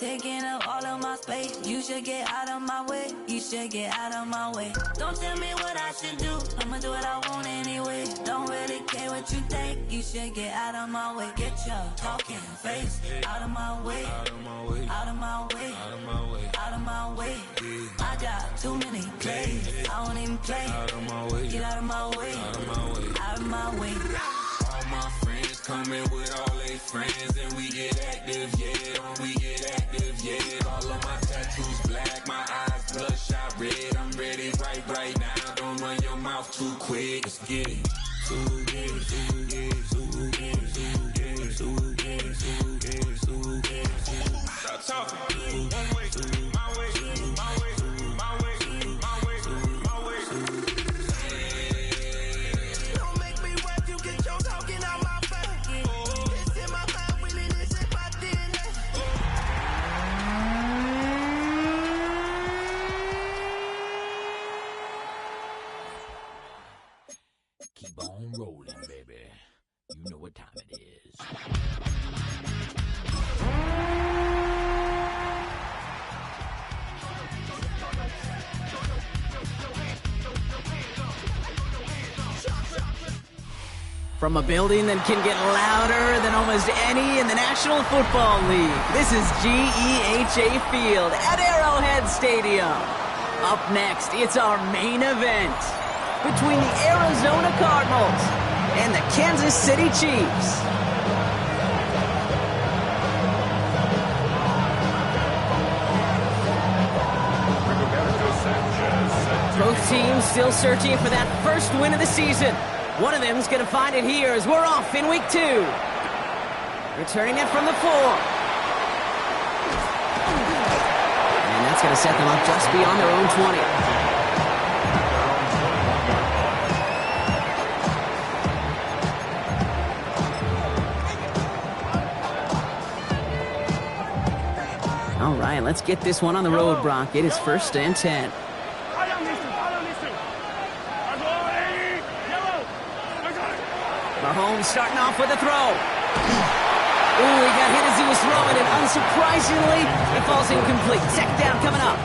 taking up all of my space. You should get out of my way. You should get out of my way. Don't tell me what I should do. I'ma do what I want anyway. Don't really care what you think. You should get out of my way. Get your talking face out of my way. Out of my way. Out of my way. Out of my way. Out of my way. I got too many plays. I won't even play. Out of my way. Get out of my way. Out of my way. Out of my way. All my friends coming with all their friends, and we get active, yeah. We get active, yeah. All of my tattoos black, my eyes bloodshot red. I'm ready right now. Don't run your mouth too quick. Let's get it. Stop talking. One way, my way, my way, my way, my way, my way. Don't make me rap, you get your talking out my face. It's in my mind, really, this in my DNA. Keep on rolling, baby. You know what time it is. From a building that can get louder than almost any in the National Football League, this is GEHA Field at Arrowhead Stadium. Up next, it's our main event between the Arizona Cardinals and the Kansas City Chiefs. Both teams still searching for that first win of the season. One of them's going to find it here as we're off in week 2. Returning it from the 4. And that's going to set them up just beyond their own 20. All right, let's get this one on the road, Brock. It is 1st and 10. Mahomes starting off with a throw. Ooh, he got hit as he was throwing, and unsurprisingly, it falls incomplete. 2nd down coming up.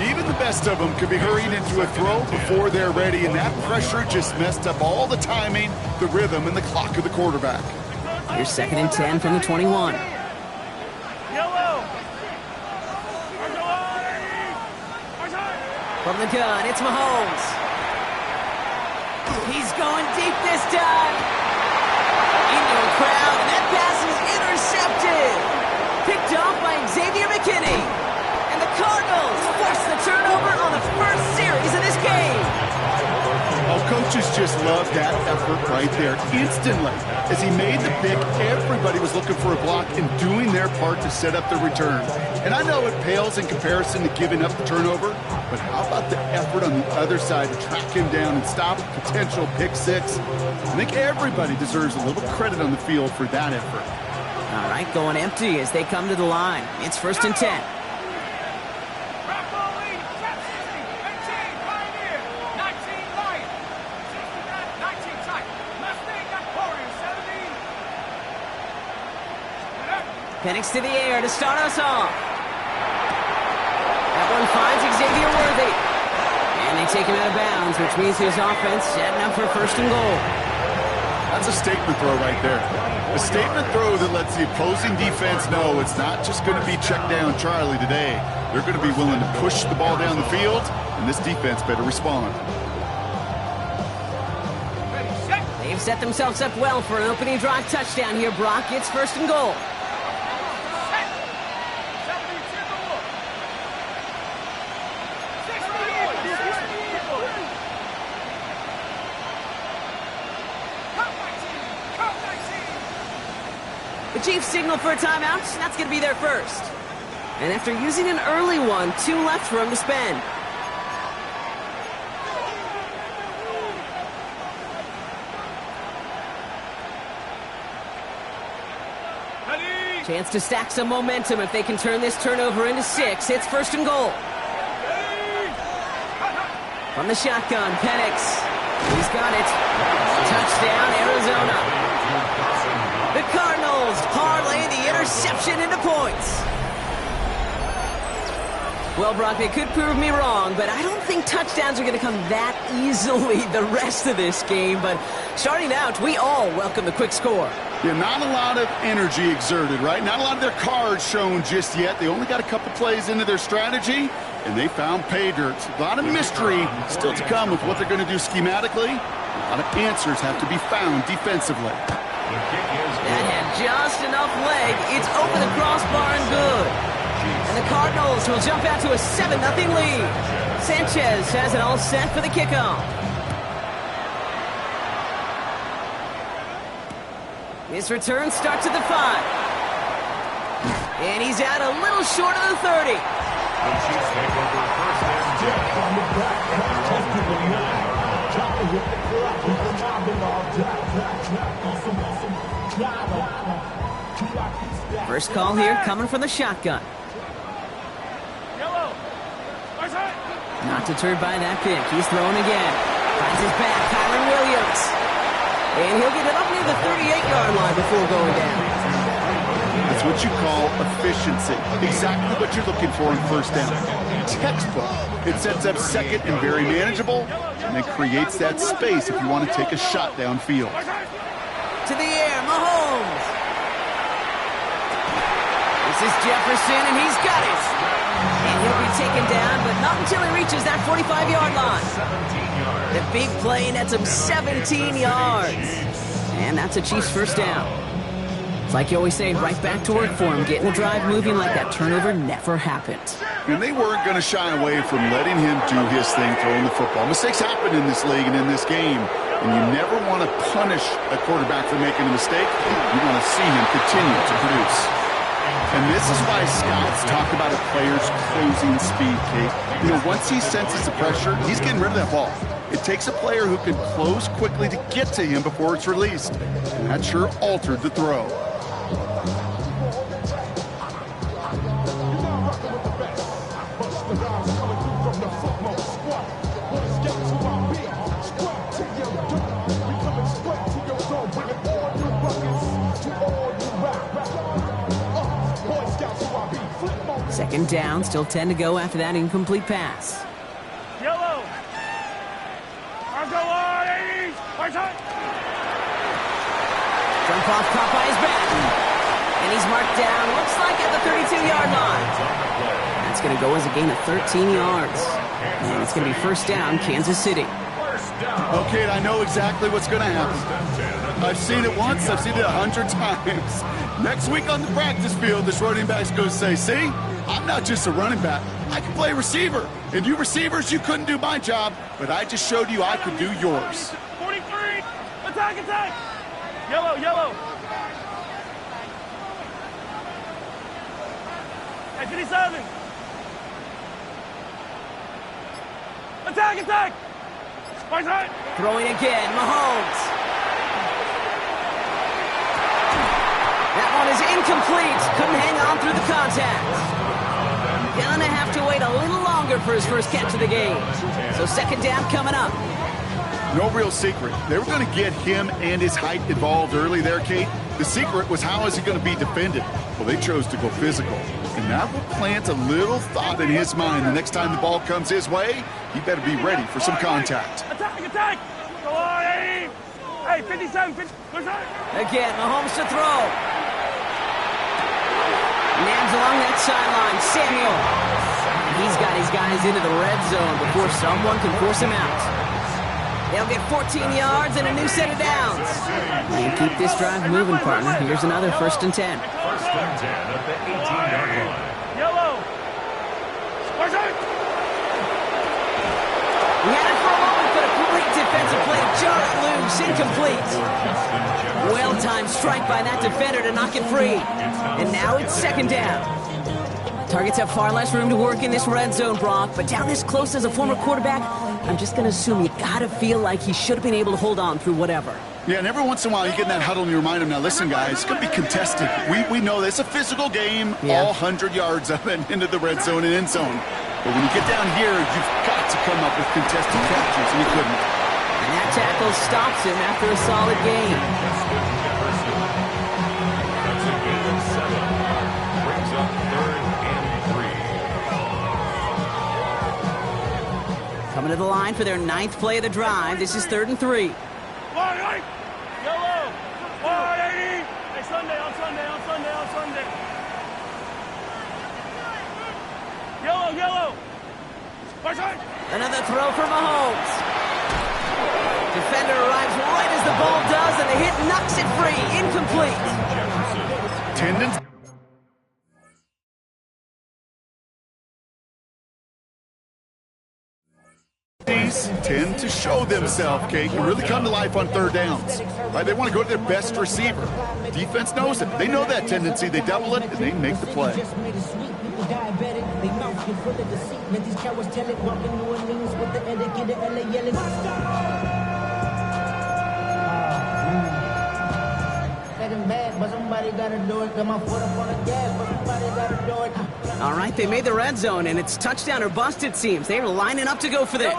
Even the best of them could be hurried into a throw before they're ready, and that pressure just messed up all the timing, the rhythm, and the clock of the quarterback. Here's 2nd and 10 from the 21. From the gun, it's Mahomes. He's going deep this time. Into a crowd, and that pass is intercepted. Picked off by Xavier McKinney. And the Cardinals force the turnover on the first series of this game. Oh, coaches just love that effort right there. Instantly, as he made the pick, everybody was looking for a block and doing their part to set up the return. And I know it pales in comparison to giving up the turnover, but how about the effort on the other side to track him down and stop a potential pick 6? I think everybody deserves a little credit on the field for that effort. All right, going empty as they come to the line. It's 1st and 10. Penix to the air to start us off. That one finds Xavier Worthy. And they take him out of bounds, which means his offense setting up for 1st and goal. That's a statement throw right there. A statement throw that lets the opposing defense know it's not just going to be check down Charlie today. They're going to be willing to push the ball down the field, and this defense better respond. They've set themselves up well for an opening drive touchdown here, Brock. It's 1st and goal. The Chiefs signal for a timeout. That's going to be their first. And after using an early one, 2 left for him to spend. Chance to stack some momentum if they can turn this turnover into 6. It's 1st and goal. From the shotgun, Penix. He's got it. Touchdown, Arizona. The Cardinals parlay the interception into points. Well, Brock, they could prove me wrong, but I don't think touchdowns are going to come that easily the rest of this game. But starting out, we all welcome the quick score. Yeah, not a lot of energy exerted, right? Not a lot of their cards shown just yet. They only got a couple plays into their strategy, and they found pay dirt. A lot of mystery still to come with what they're going to do schematically. A lot of answers have to be found defensively. That had just enough leg. It's over the crossbar and good. And the Cardinals will jump out to a 7-0 lead. Sanchez has it all set for the kickoff. His return starts at the 5. And he's out a little short of the 30. The Chiefs take over first and 10 from the back. Close to the 9. Dropping with the clock. First call here coming from the shotgun. Not deterred by that pick. He's throwing again. Finds his back. Kyron Williams. And he'll get it up near the 38-yard line before going down. That's what you call efficiency. Exactly what you're looking for in first down. Textbook. It sets up second and very manageable, and it creates that space if you want to take a shot downfield. To the air, Mahomes. This is Jefferson, and he's got it. And he'll be taken down, but not until he reaches that 45-yard line. The big play nets him 17 yards. And that's a Chiefs first down. It's like you always say, right back to work for him, getting the drive moving like that turnover never happened. And they weren't going to shy away from letting him do his thing throwing the football. Mistakes happen in this league and in this game, and you never want to punish a quarterback for making a mistake. You want to see him continue to produce. And this is why scouts talk about a player's closing speed, Kate. You know, once he senses the pressure, he's getting rid of that ball. It takes a player who can close quickly to get to him before it's released. And that sure altered the throw. Second down, still 10 to go after that incomplete pass. Yellow. Jump off caught by his back. And he's marked down, looks like at the 32-yard line. That's going to go as a gain of 13 yards. And it's going to be first down, Kansas City. Okay, I know exactly what's going to happen. I've seen it once, I've seen it 100 times. Next week on the practice field, this running back's going to say, see, I'm not just a running back. I can play receiver. And you receivers, you couldn't do my job, but I just showed you I could do yours. 43. Attack, attack. Yellow, yellow. At 57. Attack, attack. Right side. Throwing again, Mahomes. That one is incomplete. Couldn't hang on through the contact. Gonna have to wait a little longer for his first catch of the game. So second down coming up. No real secret. They were going to get him and his height involved early there, Kate. The secret was how is he going to be defended? Well, they chose to go physical. And that will plant a little thought in his mind. The next time the ball comes his way, he better be ready for some contact. Attack, attack. Go on, hey. Hey, 57, 50. Again, Mahomes to throw. Nabs along that sideline. Samuel. He's got his guys into the red zone before someone can force him out. They'll get 14 yards and a new set of downs. And keep this drive moving, partner. Here's another first and 10. First and 10 at the 18-yard line. Yellow. We had it for a moment, but a great defensive play. Jar it loose, incomplete. Well-timed strike by that defender to knock it free. And now it's second down. Targets have far less room to work in this red zone, Brock, but down this close as a former quarterback, I'm just going to assume you got to feel like he should have been able to hold on through whatever. Yeah, and every once in a while you get in that huddle and you remind him, now listen, guys, it's going to be contested. We know this. It's a physical game, all 100 yards up and into the red zone and end zone. But when you get down here, you've got to come up with contested catches, and he couldn't. And that tackle stops him after a solid game. That's a gain of 7. Brings up 3rd and 3. Coming to the line for their 9th play of the drive. This is 3rd and 3. Yellow. 180. Hey, Sunday, on Sunday. Yellow. Another throw for Mahomes. Defender arrives right as the ball does, and the hit knocks it free. Incomplete. Tendons. These tend to show themselves, Kate, and really come to life on 3rd downs. Right? They want to go to their best receiver. Defense knows it. They know that tendency. They double it, and they make the play. All right, they made the red zone, and it's touchdown or bust, it seems. They are lining up to go for this.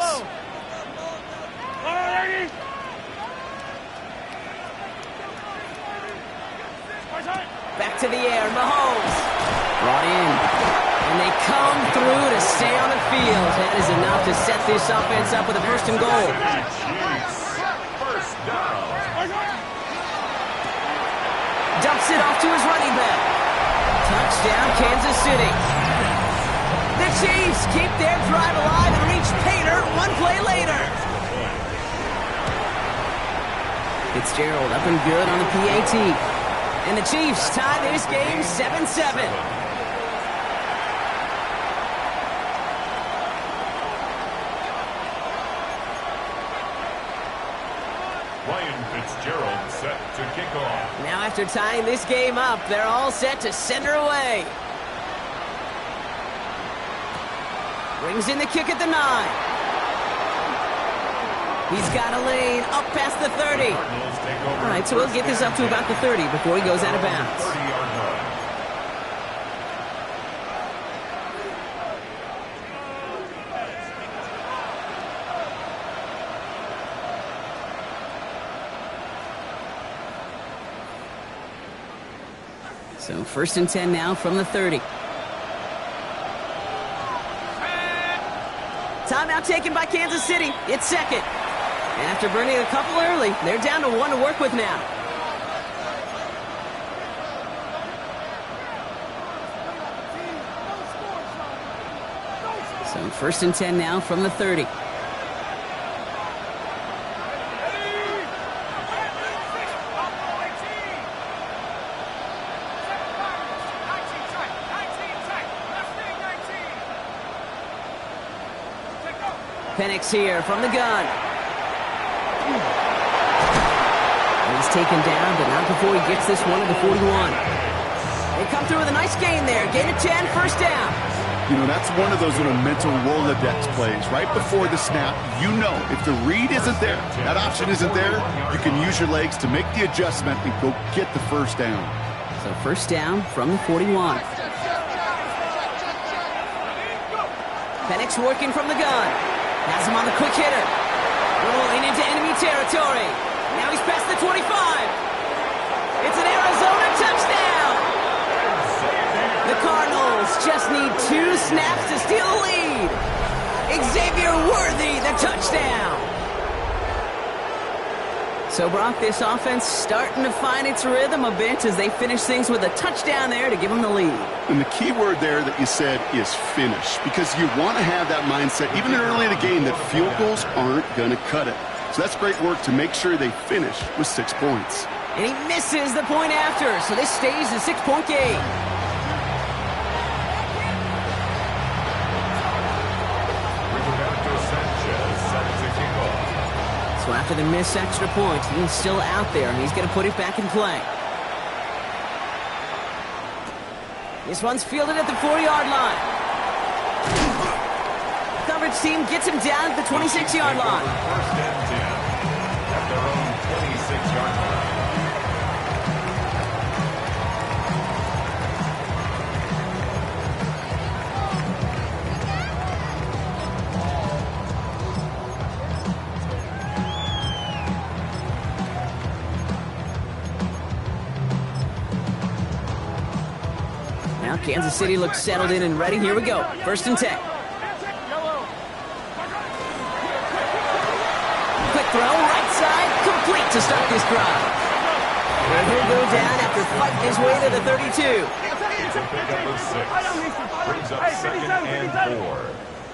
Back to the air, Mahomes. Brought in. And they come through to stay on the field. That is enough to set this offense up with a 1st and goal. Dumps it off to his running back. Touchdown, Kansas City. The Chiefs keep their drive alive and reach Pater 1 play later. Fitzgerald up and good on the PAT. And the Chiefs tie this game 7-7. Ryan Fitzgerald set to kick off. Now after tying this game up, they're all set to send her away. Brings in the kick at the 9. He's got a lane up past the 30. All right, so we'll get this up to about the 30 before he goes out of bounds. 30-yard line. So 1st and 10 now from the 30. Timeout taken by Kansas City. It's 2nd. And after burning a couple early, they're down to 1 to work with now. So 1st and 10 now from the 30. Penix here from the gun. He's taken down, but not before he gets this one to the 41. They come through with a nice gain there. Gain of 10, 1st down. You know, that's one of those little mental Rolodex plays. Right before the snap, you know if the read isn't there, that option isn't there, you can use your legs to make the adjustment and go get the 1st down. So 1st down from the 41. Penix working from the gun. Has him on the quick hitter. Rolling into enemy territory. Now he's past the 25. It's an Arizona touchdown. The Cardinals just need 2 snaps to steal the lead. Xavier Worthy, the touchdown. So, Brock, this offense starting to find its rhythm a bit as they finish things with a touchdown there to give them the lead. And the key word there that you said is finish, because you want to have that mindset, even early in the game, that field goals aren't going to cut it. So that's great work to make sure they finish with 6 points. And he misses the point after, so this stays a 6-point game. So after the missed extra point, he's still out there, and he's going to put it back in play. This one's fielded at the 4-yard line. Coverage team gets him down at the 26-yard line. 1st and 10 at their own 26-yard line. Now Kansas City looks settled in and ready. Here we go. 1st and 10. throw, right side, complete to start this drive. And he'll go down after fighting his way to the 32. Pick up a 6. Brings up second and 4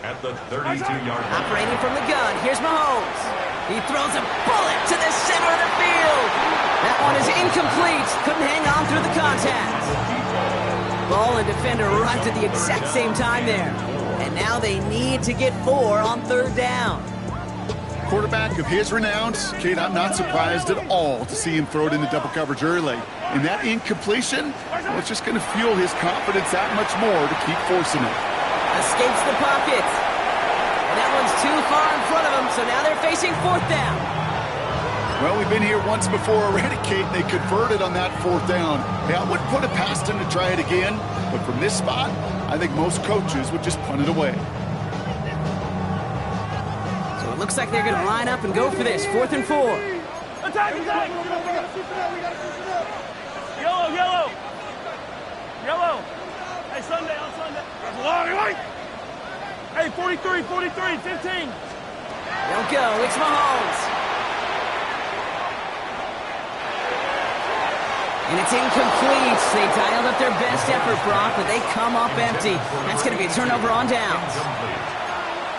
at the 32-yard line. Operating from the gun, here's Mahomes. He throws a bullet to the center of the field. That one is incomplete. Couldn't hang on through the contact. Ball and defender arrived at the exact same time there. And now they need to get 4 on third down. Quarterback of his renown, Kate, I'm not surprised at all to see him throw it into double coverage early. And that incompletion, well, it's just going to fuel his confidence that much more to keep forcing it. Escapes the pocket. And that one's too far in front of him, so now they're facing fourth down. Well, we've been here once before already, Kate, and they converted on that fourth down. Hey, I wouldn't put it past him to try it again, but from this spot, I think most coaches would just punt it away. So it looks like they're going to line up and go for this, 4th and 4. Attack, attack! Yellow! Hey, Sunday, on Sunday. That's a long way. Hey, 43, 15. They'll go, it's Mahomes. And it's incomplete. They dialed up their best effort, Brock, but they come up empty. That's going to be a turnover on downs.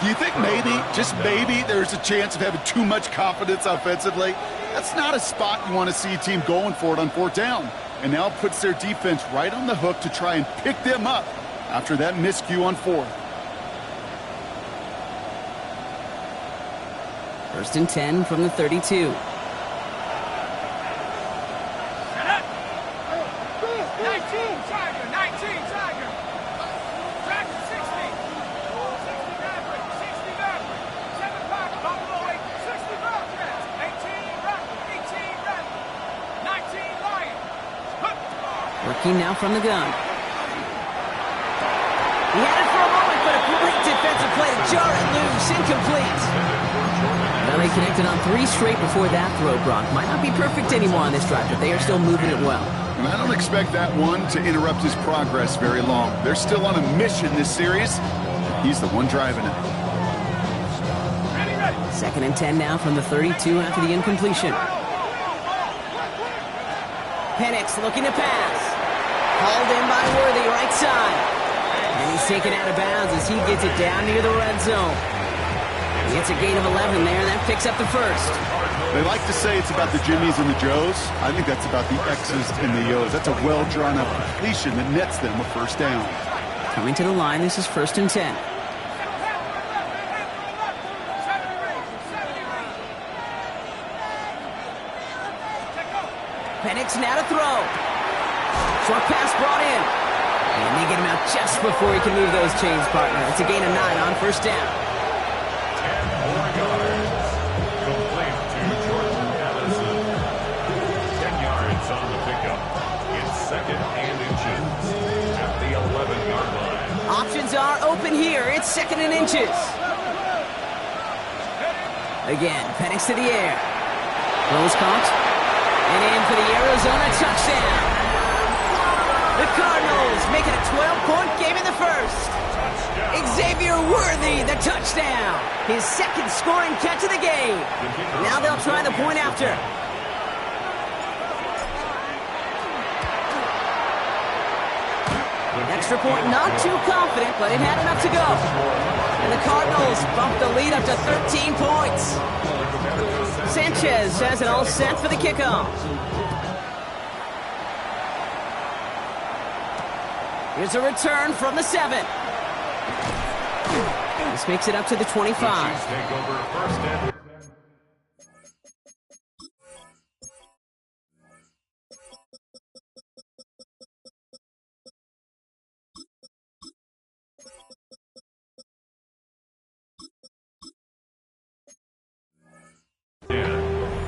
Do you think maybe, just maybe, there's a chance of having too much confidence offensively? That's not a spot you want to see a team going for it on fourth down. And now it puts their defense right on the hook to try and pick them up after that miscue on fourth. 1st and 10 from the 32. 18 now from the gun. He had it for a moment, but a great defensive play to jar it loose. Incomplete. Well, they connected on 3 straight before that throw, Brock. Might not be perfect anymore on this drive, but they are still moving it well. And I don't expect that one to interrupt his progress very long. They're still on a mission this series. He's the one driving it. 2nd and 10 now from the 32 after the incompletion. Penix looking to pass. Hauled in by Worthy, right side. And he's taken out of bounds as he gets it down near the red zone. He gets a gain of 11 there, and that picks up the first. They like to say it's about the Jimmies and the Joes. I think that's about the X's and the O's. That's a well-drawn-up completion that nets them a first down. Coming to the line, this is 1st and 10. Penix now to throw. Short pass brought in. And they get him out just before he can move those chains, partner. It's a gain of 9 on first down. 10 more yards. Complete to Jordan Addison. 10 yards on the pickup. It's 2nd and inches at the 11-yard line. Options are open here. It's 2nd and inches. Again, Penix to the air. Close caught. And in for the Arizona touchdown. The Cardinals make it a 12-point game in the first. Xavier Worthy, the touchdown. His 2nd scoring catch of the game. Now they'll try the point after. Extra point, not too confident, but it had enough to go. And the Cardinals bump the lead up to 13 points. Sanchez has it all set for the kickoff. Here's a return from the 7. This makes it up to the 25. The Chiefs take over 1st and...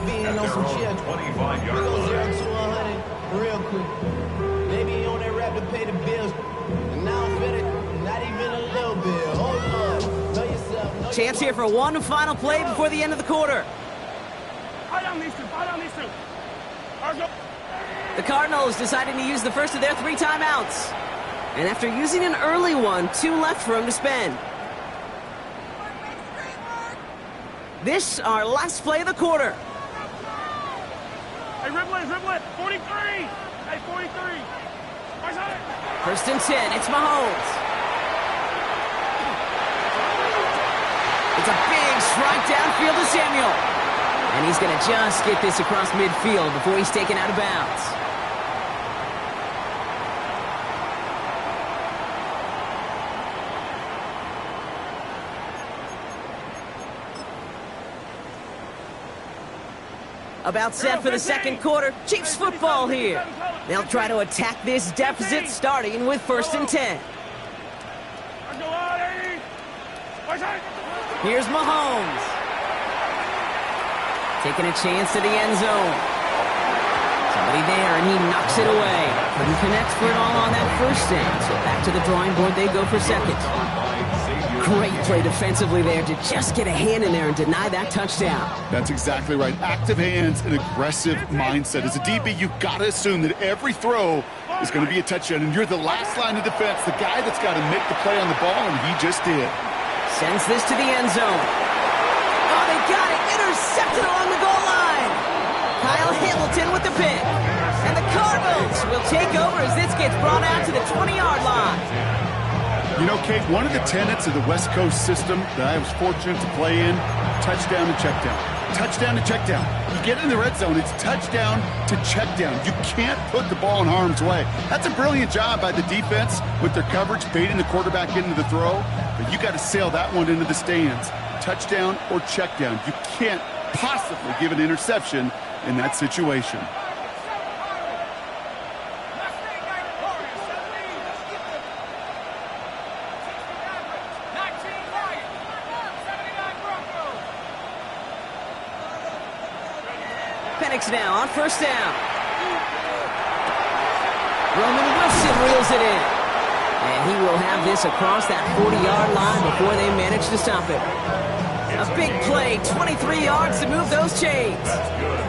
Being on some shit. 25-yard line. 0 to 100 real quick. Maybe on that rap to pay the bills. And now I'm fit it, not even a little bit. Hold on. Know yourself. Chance here for one final play before the end of the quarter. The Cardinals deciding to use the first of their 3 timeouts. And after using an early one, 2 left for him to spend. This, our last play of the quarter. Hey, dribble it, 43! Hey, 43! First and 10, it's Mahomes. It's a big strike downfield to Samuel. And he's going to just get this across midfield before he's taken out of bounds. About set for the second quarter. Chiefs football here. They'll try to attack this deficit starting with first and 10. Here's Mahomes. Taking a chance to the end zone. Somebody there, and he knocks it away. Couldn't connect for it all on that first down. So back to the drawing board they go for second. Great play defensively there to just get a hand in there and deny that touchdown. That's exactly right. Active hands and aggressive mindset. As a DB, you've got to assume that every throw is going to be a touchdown, and you're the last line of defense, the guy that's got to make the play on the ball, and he just did. Sends this to the end zone. Oh, they got it. Intercepted along the goal line. Kyle Hamilton with the pick. And the Cardinals will take over as this gets brought out to the 20-yard line. You know, Kate, one of the tenets of the West Coast system that I was fortunate to play in, touchdown to check down. Touchdown to check down. You get in the red zone, it's touchdown to check down. You can't put the ball in harm's way. That's a brilliant job by the defense with their coverage, baiting the quarterback into the throw. But you got to sail that one into the stands. Touchdown or check down. You can't possibly give an interception in that situation. Penix now on first down. Roman Wilson reels it in. And he will have this across that 40-yard line before they manage to stop it. A big play, 23 yards to move those chains.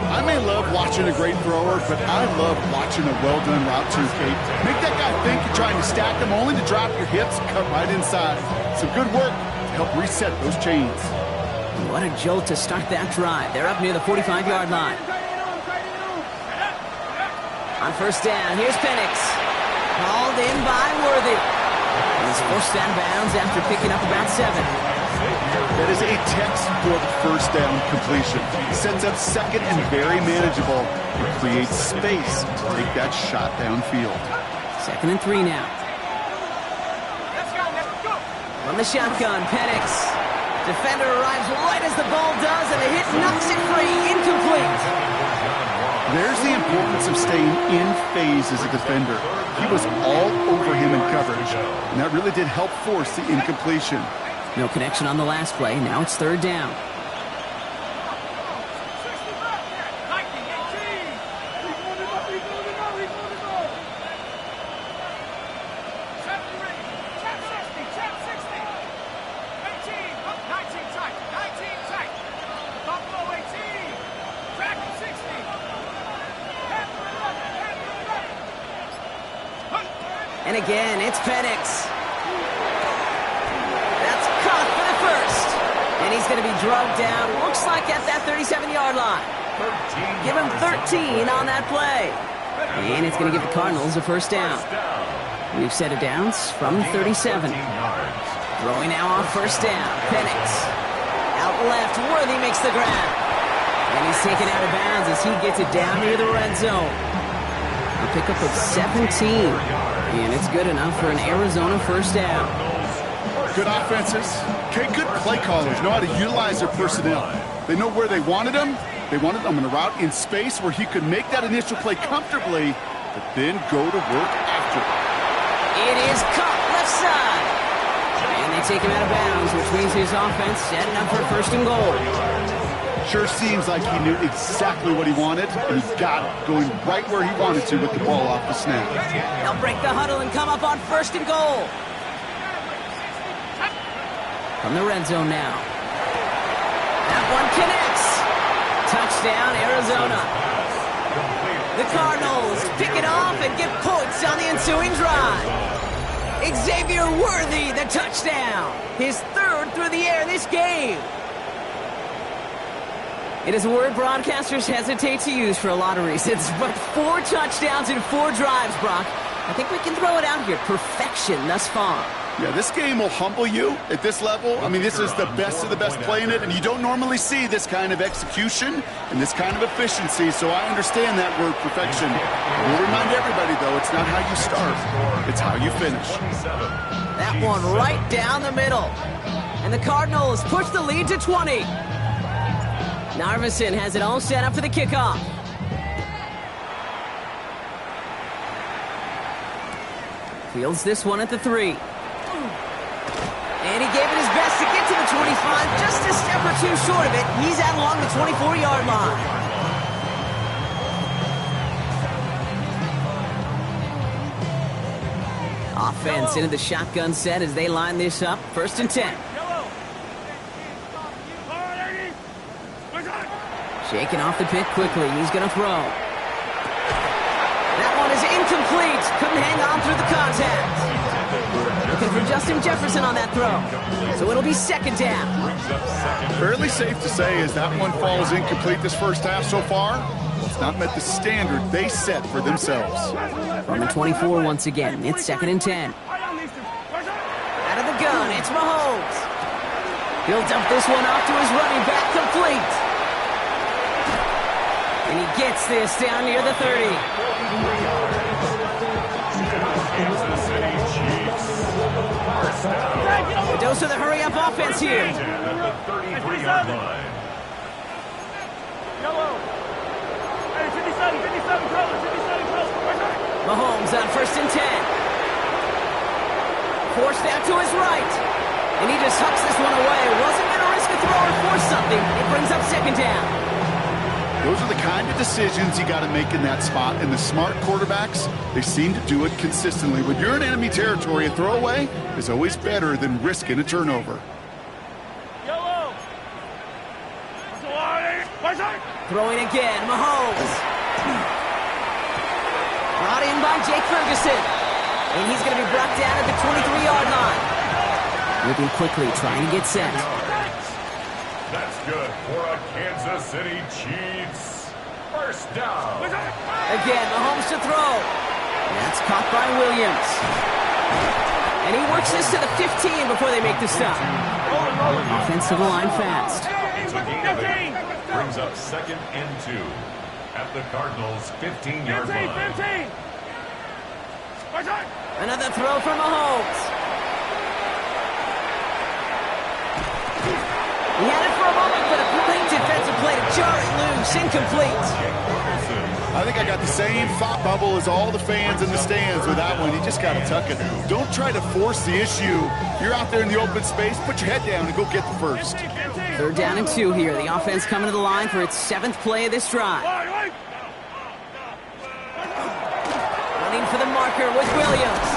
I may love watching a great thrower, but I love watching a well-done route too, Kate. Make that guy think you're trying to stack them, only to drop your hips and cut right inside. Some good work to help reset those chains. What a jolt to start that drive. They're up near the 45-yard line. On first down, here's Penix. Called in by Worthy. He's forced out of bounds after picking up about 7. That is a textbook first down completion. Sets up second and very manageable. It creates space to take that shot downfield. 2nd and 3 now. From the shotgun, Penix. Defender arrives right as the ball does, and the hit knocks it free. Incomplete. There's the importance of staying in phase as a defender. He was all over him in coverage, and that really did help force the incompletion. No connection on the last play. Now it's 3rd down. And again, it's Penix. That's caught for the first. And he's going to be drugged down, looks like at that 37-yard line. Give him 13 on that play. And it's going to give the Cardinals a first down. We've set it downs from 37. Throwing now on first down. Penix. Out left, Worthy makes the grab. And he's taken out of bounds as he gets it down near the red zone. A pickup of 17. And it's good enough for an Arizona first down. Good offenses. Okay, good play callers know how to utilize their personnel. They know where they wanted them. They wanted them in a route in space where he could make that initial play comfortably, but then go to work after. It is caught left side. And they take him out of bounds, which means his offense setting up for 1st and goal. Sure seems like he knew exactly what he wanted, and he got it, going right where he wanted to with the ball off the snap. They'll break the huddle and come up on 1st and goal. From the red zone now. That one connects. Touchdown, Arizona. The Cardinals pick it off and get points on the ensuing drive. Xavier Worthy, the touchdown. His 3rd through the air this game. It is a word broadcasters hesitate to use for a lot of reasons, but 4 touchdowns in 4 drives, Brock. I think we can throw it out here. Perfection thus far. Yeah, this game will humble you at this level. I mean, this is the best of the best playing it, and you don't normally see this kind of execution and this kind of efficiency, so I understand that word perfection. We'll remind everybody, though, it's not how you start, it's how you finish. That one right down the middle. And the Cardinals push the lead to 20. Narveson has it all set up for the kickoff. Fields this one at the 3. And he gave it his best to get to the 25, just a step or 2 short of it. He's out along the 24-yard line. Offense into the shotgun set as they line this up. 1st and 10. Shaking off the pick quickly. He's going to throw. That one is incomplete. Couldn't hang on through the contact. Looking for Justin Jefferson on that throw. So it'll be 2nd down. Fairly safe to say as that one falls incomplete this first half so far, it's not met the standard they set for themselves. From the 24 once again, it's 2nd and 10. Out of the gun, it's Mahomes. He'll dump this one off to his running back, complete. And he gets this down near the 30. Kansas City Chiefs. First down. A dose of the hurry-up offense here. At the 33-yard line. Hey, 57, color. Mahomes on 1st and 10. Forced out to his right. And he just hucks this one away. Wasn't going to risk a throw or force something. It brings up 2nd down. Those are the kind of decisions you got to make in that spot. And the smart quarterbacks, they seem to do it consistently. When you're in enemy territory, a throwaway is always better than risking a turnover. Throwing again, Mahomes. Brought in by Jake Ferguson. And he's going to be brought down at the 23-yard line. Moving quickly, trying to get set. That's good for a Kansas City Chiefs. First down. Again, Mahomes to throw. That's caught by Williams. And he works this to the 15 before they make the stop. Offensive line fast. It's a gain of 8. Brings up 2nd and 2 at the Cardinals' 15-yard line. Another throw from Mahomes. He had it for a moment, but a great defensive play to jar it loose. Incomplete. I think I got the same thought bubble as all the fans in the stands with that one. You just got to tuck it. Don't try to force the issue. You're out there in the open space. Put your head down and go get the first. 3rd down and 2 here. The offense coming to the line for its 7th play of this drive. Running for the marker with Williams.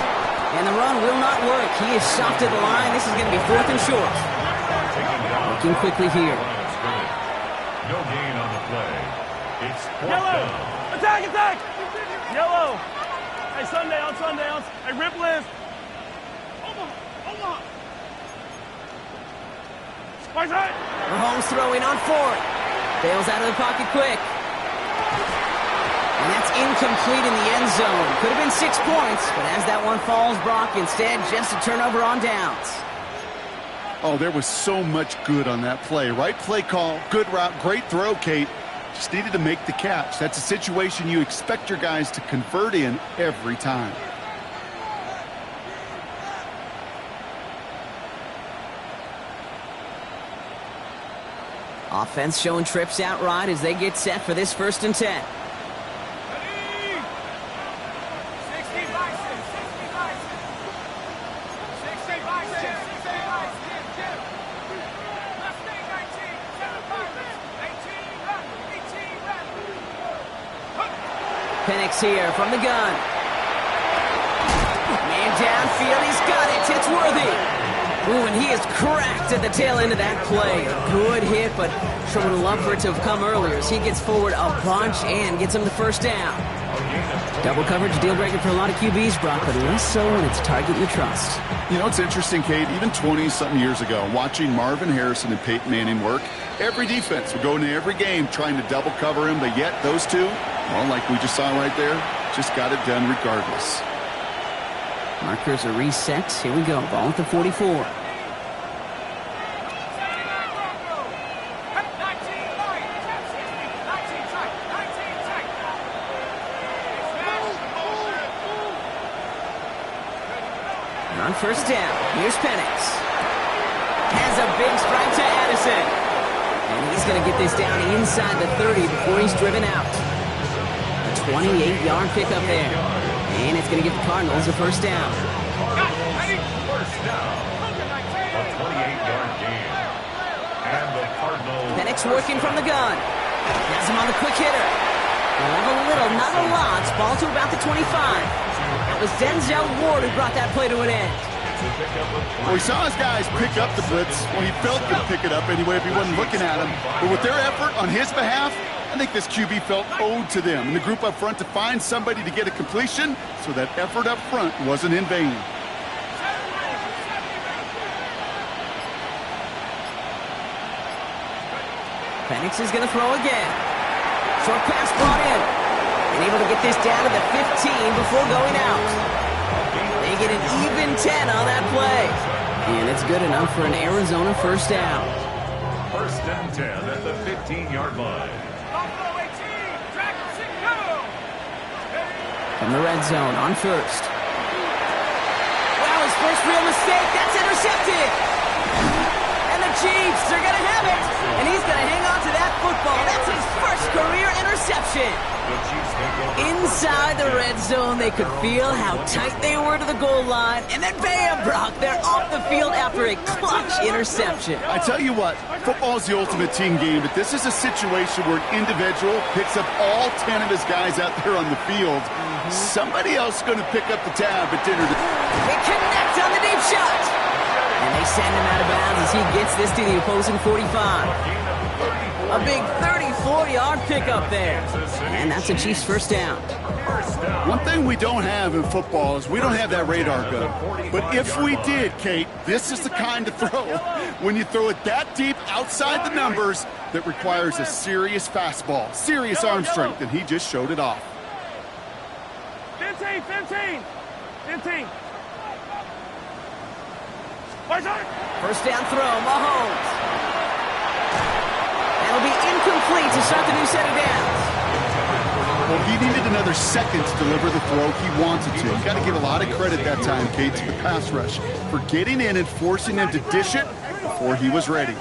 And the run will not work. He is soft at the line. This is going to be 4th and short. Looking quickly here. No gain on the play. It's 4th down. Attack! Yellow! Hey, Sundowns. Hey, rip list. Omaha. Mahomes throwing on 4th. Bails out of the pocket quick. And that's incomplete in the end zone. Could have been 6 points, but as that one falls, Brock, instead just a turnover on downs. Oh, there was so much good on that play. Right play call, good route, great throw, Kate. Just needed to make the catch. That's a situation you expect your guys to convert in every time. Offense showing trips out right as they get set for this 1st and 10. Penix here from the gun. Man downfield, he's got it. It's Worthy. Ooh, and he is cracked at the tail end of that play. A good hit, but sure would have loved for it to have come earlier as he gets forward a bunch and gets him the 1st down. Double coverage, deal breaker for a lot of QBs, Brock, but less so when it's target you trust. You know, it's interesting, Kate, even 20-something years ago, watching Marvin Harrison and Peyton Manning work, every defense would go into every game trying to double cover him, but yet those two, well, like we just saw right there, just got it done regardless. Markers are reset. Here we go. Ball at the 44. On first down, here's Penix. Has a big strike to Addison. And he's going to get this down inside the 30 before he's driven out. A 28-yard pickup there. And it's going to give the Cardinals a first down. First down. A 28-yard gain. And the Cardinals. Penix working from the gun. Has him on the quick hitter. They'll have a little, not a lot. Ball to about the 25. That was Denzel Ward who brought that play to an end. Well, he saw his guys pick up the blitz. Well, he felt he'd pick it up anyway if he wasn't looking at him. But with their effort on his behalf, I think this QB felt owed to them and the group up front to find somebody to get a completion, so that effort up front wasn't in vain. Penix is going to throw again. Short pass brought in. And able to get this down to the 15 before going out. They get an even 10 on that play. And it's good enough for an Arizona first down. First and 10 at the 15-yard line. From the red zone on first. Wow, his first real mistake. That's intercepted. And the Chiefs are going to have it. And he's going to hang on to that football. That's his first career interception. Inside the red zone, they could feel how tight they were to the goal line. And then bam, Brock, they're off the field after a clutch interception. I tell you what, football is the ultimate team game, but this is a situation where an individual picks up all 10 of his guys out there on the field. Somebody else is going to pick up the tab at dinner. They connect on the deep shot. And they send him out of bounds as he gets this to the opposing 45. A big 34-yard pickup there. And that's a Chiefs first down. One thing we don't have in football is we don't have that radar gun. But if we did, Kate, this is the kind of throw, when you throw it that deep outside the numbers, that requires a serious fastball, serious arm strength, and he just showed it off. 15. First down throw, Mahomes. That'll be incomplete to start the new set of downs. Well, he needed another second to deliver the throw he wanted to. You got to give a lot of credit that time, Kate, to the pass rush for getting in and forcing him to dish it before he was ready.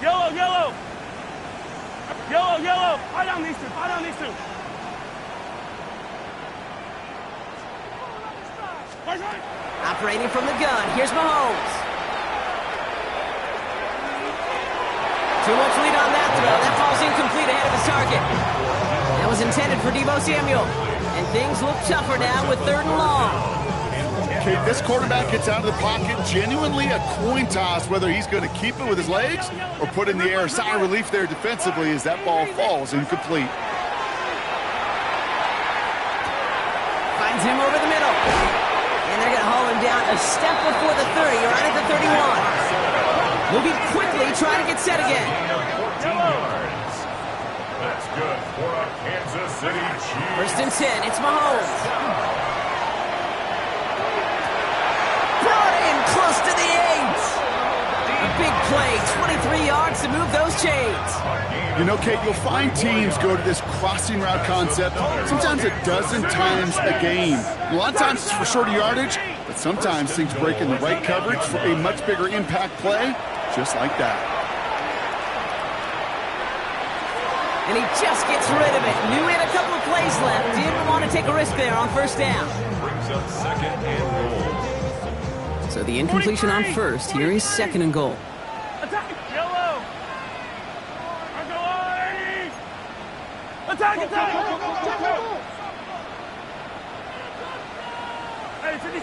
Yellow. Fire down these two. Operating from the gun, here's Mahomes. Too much lead on that throw. That ball's incomplete ahead of his target. That was intended for Deebo Samuel. And things look tougher now with 3rd and long. Okay, this quarterback gets out of the pocket, genuinely a coin toss whether he's going to keep it with his legs or put in the air. Sigh of relief there defensively as that ball falls incomplete. Finds him over the middle. And they're going to haul him down a step before the 30, right at the 31. Moving quickly, trying to get set again. 14 yards. That's good for a Kansas City Chiefs. First and 10, it's Mahomes. Brought in close to the 8. A big play, 23 yards to move those chains. You know, Kate, you'll find teams go to this crossing route concept sometimes a dozen times a game. A lot of times it's for shorter yardage, but sometimes things break in the right coverage for a much bigger impact play, just like that. And he just gets rid of it. Knew he had a couple of plays left. Didn't want to take a risk there on first down. Brings up 2nd and goal. So the incompletion on first. Here is 2nd and goal. Attack! Yellow! Attack! Hey, 15.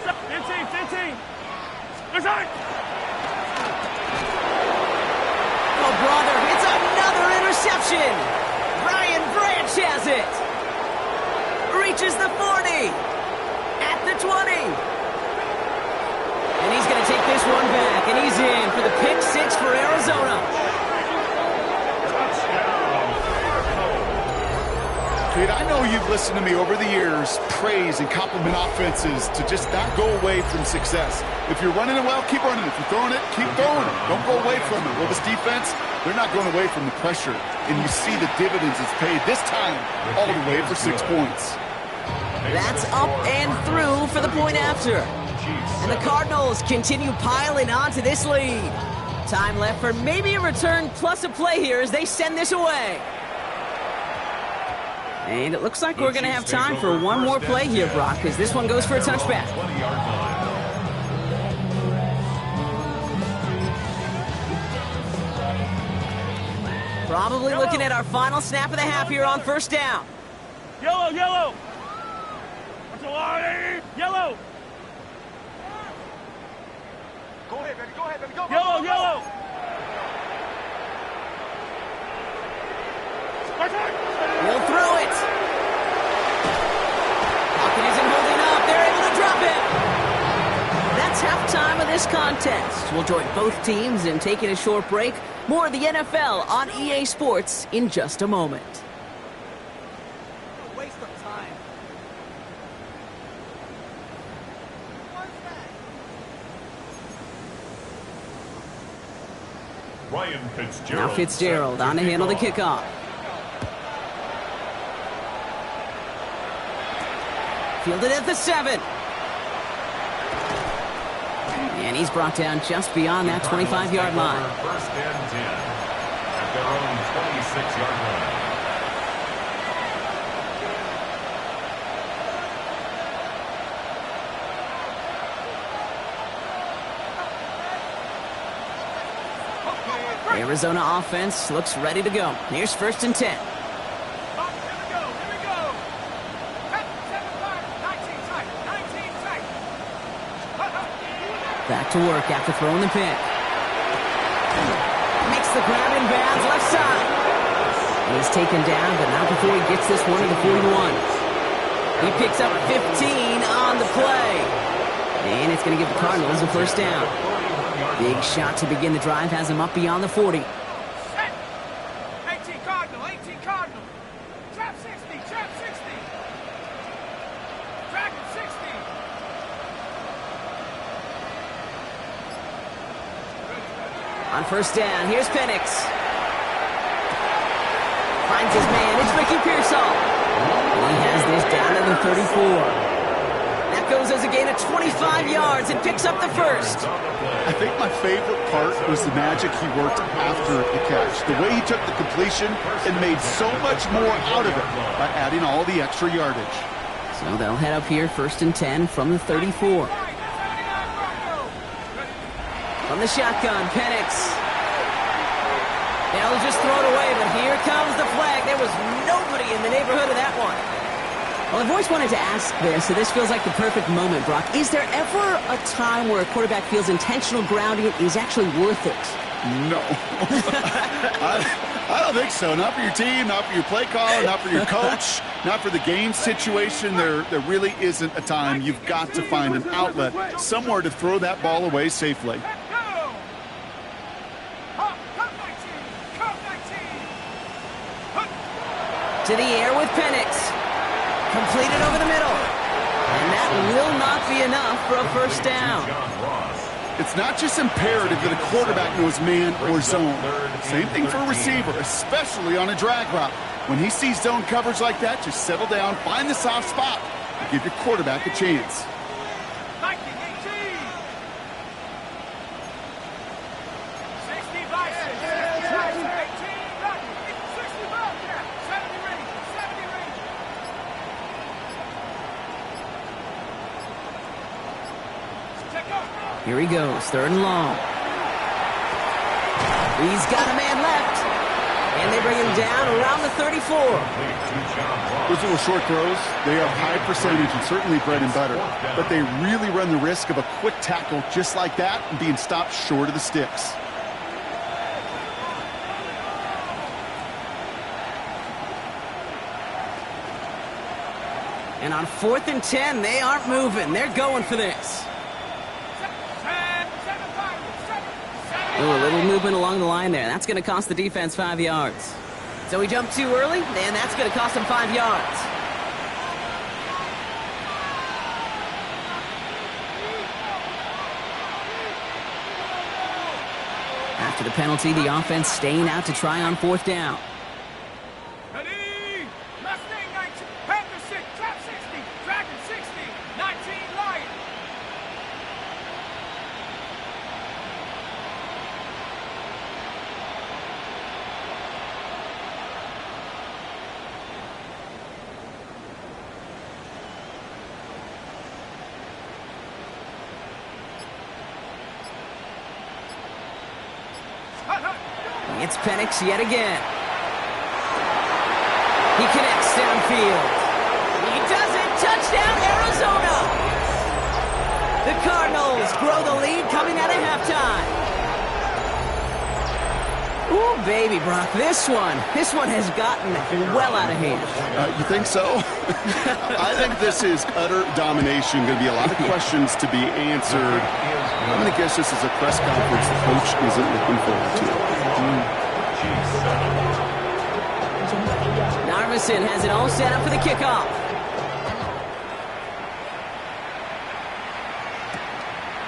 Attack! Oh, brother, it's another interception. Brian Branch has it. reaches the 40. At the 20. And he's going to take this one back, and he's in for the pick six for Arizona. Kid, I know you've listened to me over the years praise and compliment offenses to just not go away from success. If you're running it well, keep running it. If you're throwing it, keep throwing it. Don't go away from it. Well, this defense, they're not going away from the pressure. And you see the dividends it's paid this time all the way for 6 points. That's up and through for the point after. And the Cardinals continue piling onto this lead. Time left for maybe a return plus a play here as they send this away. And it looks like we're going to have time for one more play here, Brock, because this one goes for a touchback. Probably looking at our final snap of the half here on first down. Yellow, yellow. Yellow. Go ahead, baby. Go ahead, baby. Go. Yellow, yellow. He'll throw it. Pocket isn't holding up. They're able to drop it. That's halftime of this contest. We'll join both teams in taking a short break. More of the NFL on EA Sports in just a moment. Waste of time. Ryan Fitzgerald. Now Fitzgerald on to handle the kickoff. Fielded at the 7. And he's brought down just beyond that 25-yard line. First and 10 at their own 26-yard line. Arizona offense looks ready to go. Here's first and 10. Back to work after throwing the pick. Makes the grab in bounds left side. He's taken down, but not before he gets this one to the 41. He picks up 15 on the play. And it's going to give the Cardinals a first down. Big shot to begin the drive has him up beyond the 40. 18 Cardinal, 18 Cardinal. Trap 60, trap 60. Dragon 60. On first down, here's Penix. Finds his man, it's Ricky Pearsall. He has this down to the 34. That goes as a gain of 25 yards and picks up the first. I think my favorite part was the magic he worked after the catch. The way he took the completion and made so much more out of it by adding all the extra yardage. So they'll head up here first and 10 from the 34. From the shotgun, Penix. They'll just throw it away, but here comes the flag. There was nobody in the neighborhood of that one. Well, I've always wanted to ask this, so this feels like the perfect moment, Brock. Is there ever a time where a quarterback feels intentional grounding is actually worth it? No. I don't think so. Not for your team, not for your play caller, not for your coach, not for the game situation. There really isn't a time. You've got to find an outlet, somewhere to throw that ball away safely. To the air with Penix. Completed over the middle. And that will not be enough for a first down. It's not just imperative that a quarterback knows man or zone. Same thing for a receiver, especially on a drag route. When he sees zone coverage like that, just settle down, find the soft spot, and give your quarterback a chance. Here he goes, third and long. He's got a man left. And they bring him down around the 34. Those little short throws, they are high percentage and certainly bread and butter. But they really run the risk of a quick tackle just like that and being stopped short of the sticks. And on 4th and 10, they aren't moving. They're going for this. Ooh, a little movement along the line there. That's going to cost the defense 5 yards. So he jumped too early, and that's going to cost him 5 yards. After the penalty, the offense staying out to try on 4th down. Ready? Mustang 19, Panther 6, Trap 60, Dragon 60, 19 Lion. It's Penix yet again. He connects downfield. He does it! Touchdown, Arizona! The Cardinals grow the lead coming out of halftime. Ooh, baby, Brock, this one has gotten well out of hand. You think so? I think this is utter domination. Going to be a lot of questions to be answered. I'm going to guess this is a press conference the coach isn't looking forward to. Narvison has it all set up for the kickoff.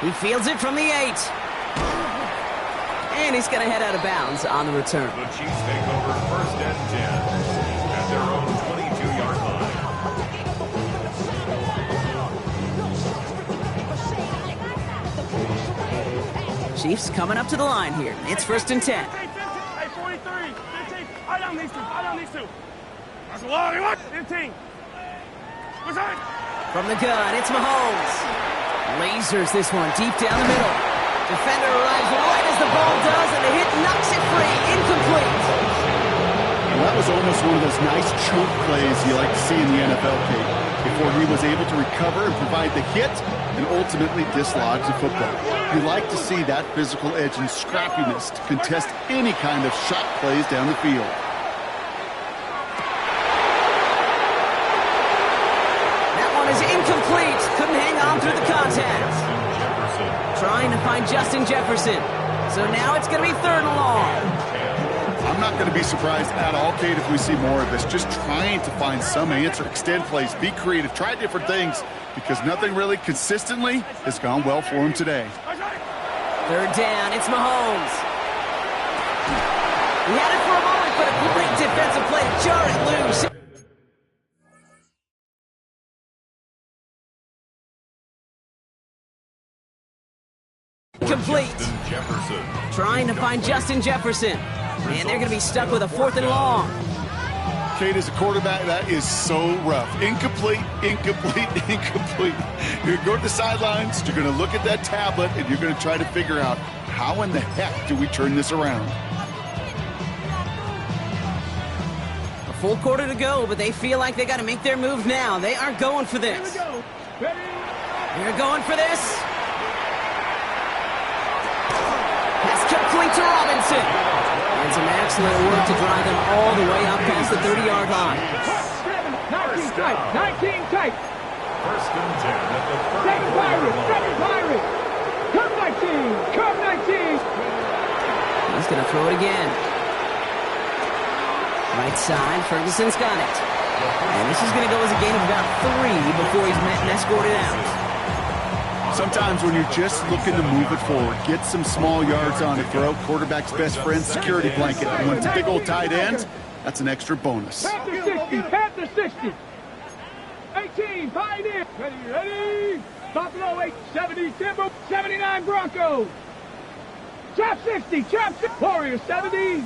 He fields it from the 8. And he's going to head out of bounds on the return. The Chiefs take over 1st and 10 at their own 22-yard line. Chiefs coming up to the line here. It's 1st and 10. Hey, 43, 15. I down these two. That's a lot. 15. What's that? From the gun, it's Mahomes. Lasers this one deep down the middle. Defender arrives right as the ball does, and the hit knocks it free. Incomplete. Well, that was almost one of those nice choke plays you like to see in the NFL, Kate, before he was able to recover and provide the hit and ultimately dislodge the football. You like to see that physical edge and scrappiness to contest any kind of shot plays down the field. That one is incomplete. Couldn't hang on through the contact. Trying to find Justin Jefferson. So now it's going to be 3rd and long. I'm not going to be surprised at all, Kate, if we see more of this. Just trying to find some answer, extend plays, be creative, try different things, because nothing really consistently has gone well for him today. 3rd down, it's Mahomes. He had it for a moment, but a great defensive play to jar it loose. Complete. Trying to find Justin Jefferson. And they're going to be stuck with a 4th and long. Kate, as a quarterback, that is so rough. Incomplete. You're going to go to the sidelines, you're going to look at that tablet, and you're going to try to figure out how in the heck do we turn this around. A full quarter to go, but they feel like they got to make their move now. They are going for this. They're going for this. Pass complete to Robinson. And some excellent work to drive them all the way up past the 30-yard line. 19 tight. 1st and 10 at the 30-yard line. Come 19. He's going to throw it again. Right side, Ferguson's got it. And this is going to go as a gain of about 3 before he's met and escorted out. Sometimes when you're just looking to move it forward, get some small yards on it, throw out quarterback's best friend security blanket. And when it's a big old tight end, that's an extra bonus. Panther 60. 18, Pioneer. Ready. Buffalo 8, 70, Timber, 79 Broncos. Trap 60, Warriors 70.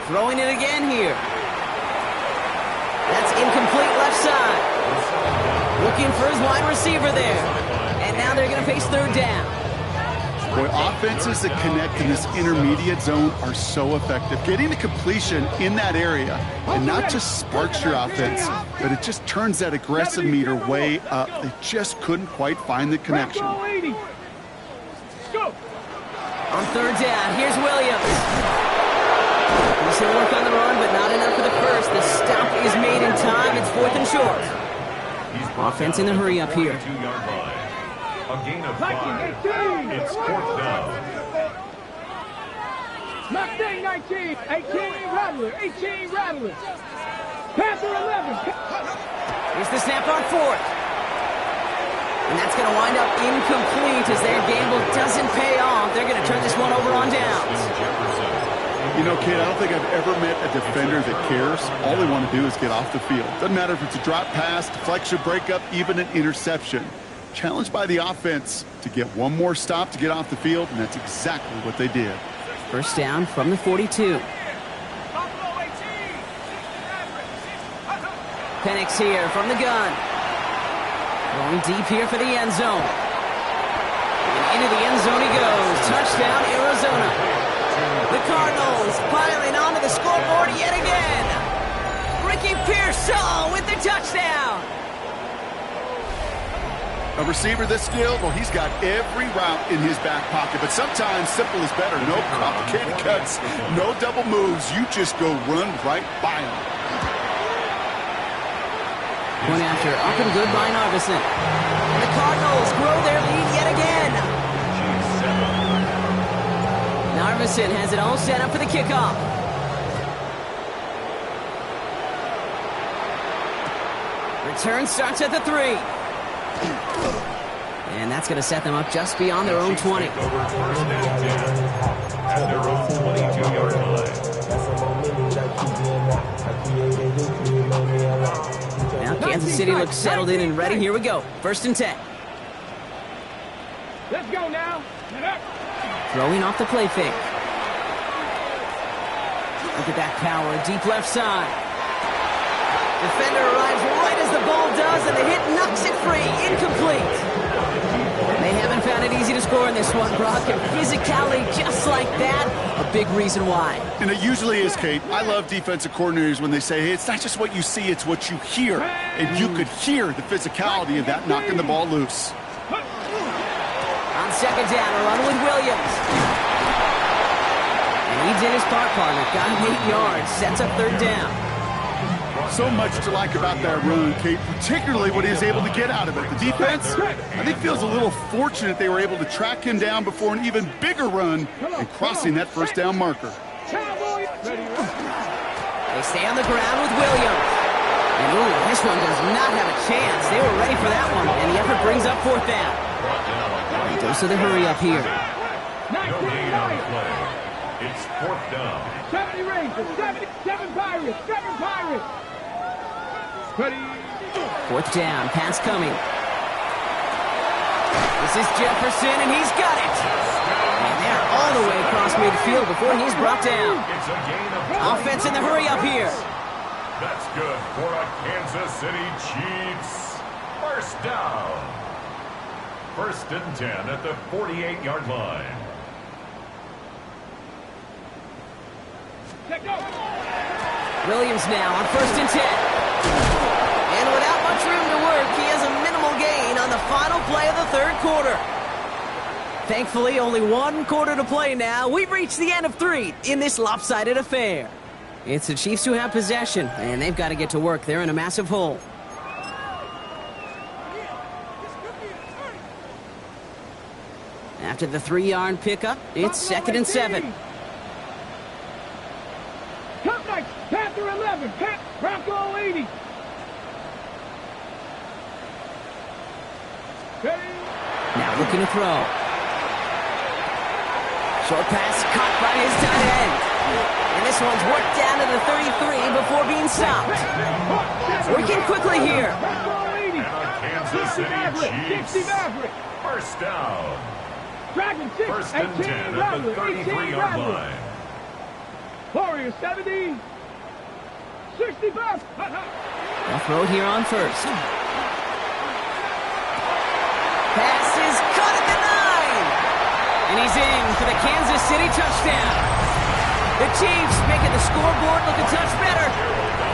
Throwing it again here. That's incomplete left side. Looking for his wide receiver there. And now they're going to face 3rd down. Boy, offenses that connect in this intermediate zone are so effective. Getting the completion in that area, and not just sparks your offense, but it just turns that aggressive meter way up. They just couldn't quite find the connection. On 3rd down, here's Williams. Decent work on the run, but not enough for the first. The stop is made in time. It's 4th and short. Offense in the hurry up here. 42-yard line. A gain of 5. It's 4th down. Mustang 19, 18 Rattler, 18 Rattler. Panther 11. Here's the snap on 4th. And that's going to wind up incomplete as their gamble doesn't pay off. They're going to turn this one over on downs. You know, kid, I don't think I've ever met a defender that cares. All they want to do is get off the field. Doesn't matter if it's a drop pass, deflection, breakup, even an interception. Challenged by the offense to get one more stop to get off the field, and that's exactly what they did. First down from the 42. Penix here from the gun. Going deep here for the end zone. And into the end zone he goes. Touchdown, Arizona. The Cardinals piling onto the scoreboard yet again. Ricky Pearsall with the touchdown. A receiver this skilled, well, he's got every route in his back pocket. But sometimes simple is better. No complicated cuts, no double moves. You just go run right by him. Point after, up and good by Narveson. And the Cardinals grow their lead yet again. Narveson has it all set up for the kickoff. Return starts at the 3. And that's going to set them up just beyond their own 20. First and 10 at their own 22-yard line. Now Kansas City looks settled in and ready. Here we go. 1st and 10. Let's go now. Throwing off the play fake. Look at that power. Deep left side. Defender arrives right as the ball does, and the hit knocks it free. Incomplete. They haven't found it easy to score in this one, Brock. And physicality just like that, a big reason why. And it usually is, Kate. I love defensive coordinators when they say, hey, it's not just what you see, it's what you hear. And you could hear the physicality of that knocking the ball loose. On 2nd down, a run with Williams. And he did his part, partner. Got him 8 yards. Sets up 3rd down. So much to like about that run, Kate, particularly what he was able to get out of it. The defense, I think, feels a little fortunate they were able to track him down before an even bigger run and crossing that 1st down marker. They stay on the ground with Williams. And ooh, this one does not have a chance. They were ready for that one, and the effort brings up 4th down. He goes to the hurry up here. No gain on the play. It's 4th down. 70 Rangers, 7 Pirates, 7 Pirates. 4th down, pass coming. This is Jefferson, and he's got it. And they're all the way across midfield before he's brought down. It's a gain of 4. Offense in the hurry up here. That's good for a Kansas City Chiefs. First down. 1st and 10 at the 48-yard line. Williams now on 1st and 10. And without much room to work, he has a minimal gain on the final play of the 3rd quarter. Thankfully, only 1 quarter to play now. We've reached the end of 3 in this lopsided affair. It's the Chiefs who have possession, and they've got to get to work. They're in a massive hole. After the 3-yard pickup, it's 2nd and 7. Panther 11, Bronco 80. Now looking to throw. Short pass caught by his tight end. And this one's worked down to the 33 before being stopped. Working quickly here. And a Kansas City Chiefs. First down. 1st and 10 at the 33-yard line. Warriors 70. 65. They'll throw here on 1st. Pass is caught at the 9. And he's in for the Kansas City touchdown. The Chiefs making the scoreboard look a touch better.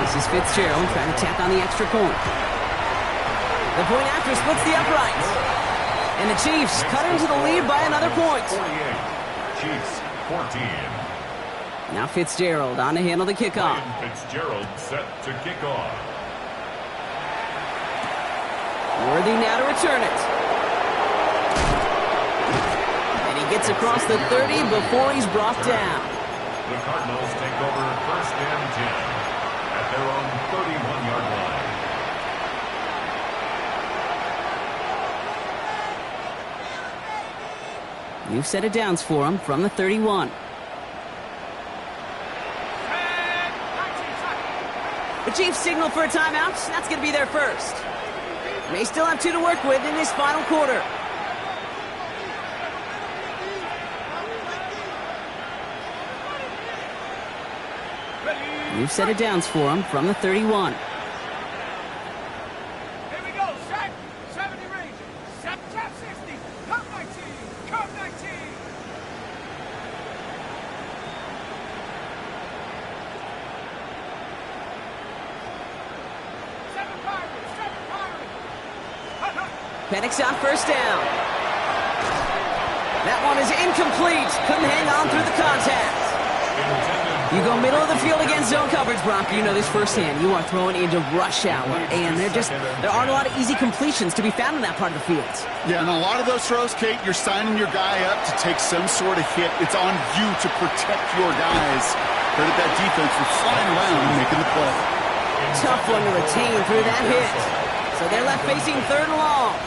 This is Fitzgerald trying to tack on the extra point. The point after splits the uprights. And the Chiefs cut into the lead by another point. 48. Chiefs 14. Now Fitzgerald on to handle the kickoff. Ryan Fitzgerald set to kick off. Worthy now to return it. And he gets across the 30 before he's brought down. The Cardinals take over 1st and 10 at their own 31-yard line. New set of downs for him from the 31. The Chiefs signal for a timeout. That's going to be their first. May still have 2 to work with in this final quarter. New set of downs for him from the 31. Here we go, set. 70 range. Set, trap 60. Come 19. Come 19. Seven Pirates. Penix on first down. That one is incomplete. Couldn't hang on through the contact. You go middle of the field against zone coverage, Brock. You know this firsthand. You are throwing into rush hour, and there aren't a lot of easy completions to be found in that part of the field. Yeah, and a lot of those throws, Kate, you're signing your guy up to take some sort of hit. It's on you to protect your guys. Credit that defense for flying around and making the play. Tough one to retain through that hit. So they're left facing 3rd and long.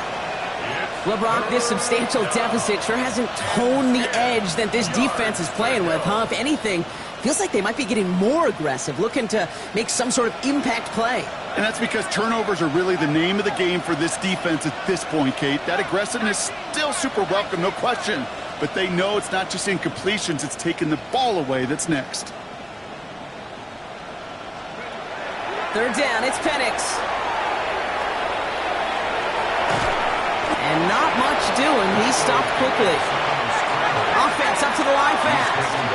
Well, Brock, this substantial deficit sure hasn't toned the edge that this defense is playing with, huh? If anything, feels like they might be getting more aggressive, looking to make some sort of impact play. And that's because turnovers are really the name of the game for this defense at this point, Kate. That aggressiveness still super welcome, no question. But they know it's not just incompletions, it's taking the ball away that's next. 3rd down, it's Penix. And not much doing. He stopped quickly. Offense up to the line fast.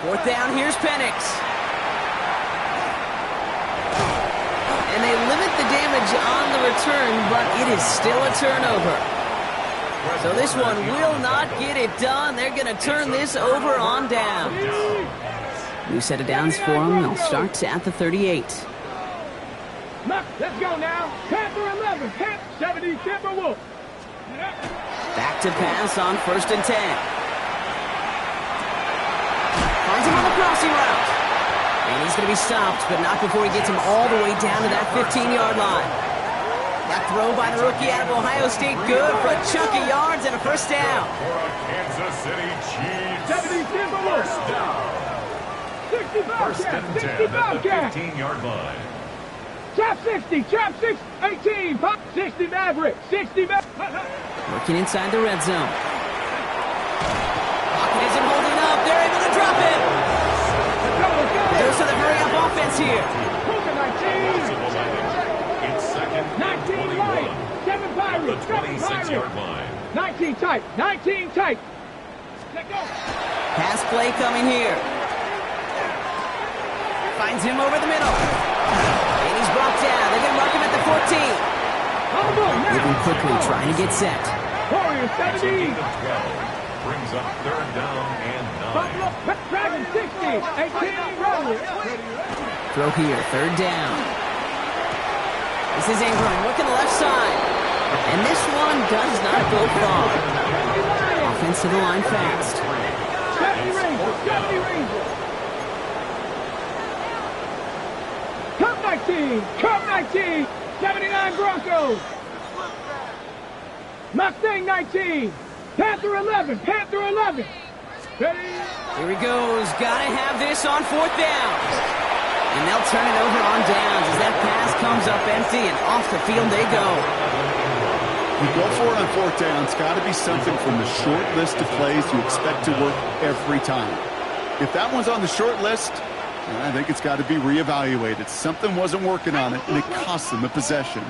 Fourth down, here's Penix. And they limit the damage on the return, but it is still a turnover. So this one will not get it done. They're going to turn this over on downs. New set of downs for them. They'll start at the 38. Let's go now. Panther 11. 70 Timberwolf. Back to pass on 1st and 10. Finds him on the crossing route. And he's going to be stopped, but not before he gets him all the way down to that 15-yard line. That throw by the rookie out of Ohio State, good for a chunk of yards and a first down. For a Kansas City Chiefs. 70 Timberwolf. First down. 65 First and 10 at the 15-yard line. Trap 60, trap 6, 18, 60 Maverick, 60 Maverick. Working inside the red zone. Pocket isn't holding up. They're able to drop it. Goes to the hurry-up offense here. 19. It's 2nd and 21. 7 Pirates, At the 26-yard line. 19 tight, 19 tight. Let go. Pass play coming here. Finds him over the middle. And he's brought down. They're going to mark him at the 14. Moving quickly, trying to get set. Warriors 70. Brings up 3rd down and 9. Dragon 60, 18 Rowley. Throw here, 3rd down. This is Ingram looking left side. And this one does not go far. Offense to the line fast. 70 Rangers, 70 Rangers. Come 19, come 19. 79 Broncos. Mustang 19. Panther 11, Panther 11. Ready? Here he goes. Gotta have this on 4th down. And they'll turn it over on downs as that pass comes up empty and off the field they go. You go for it on fourth down. It's got to be something from the short list of plays you expect to work every time. If that one's on the short list, I think it's got to be reevaluated. Something wasn't working on it, and it cost them the possession.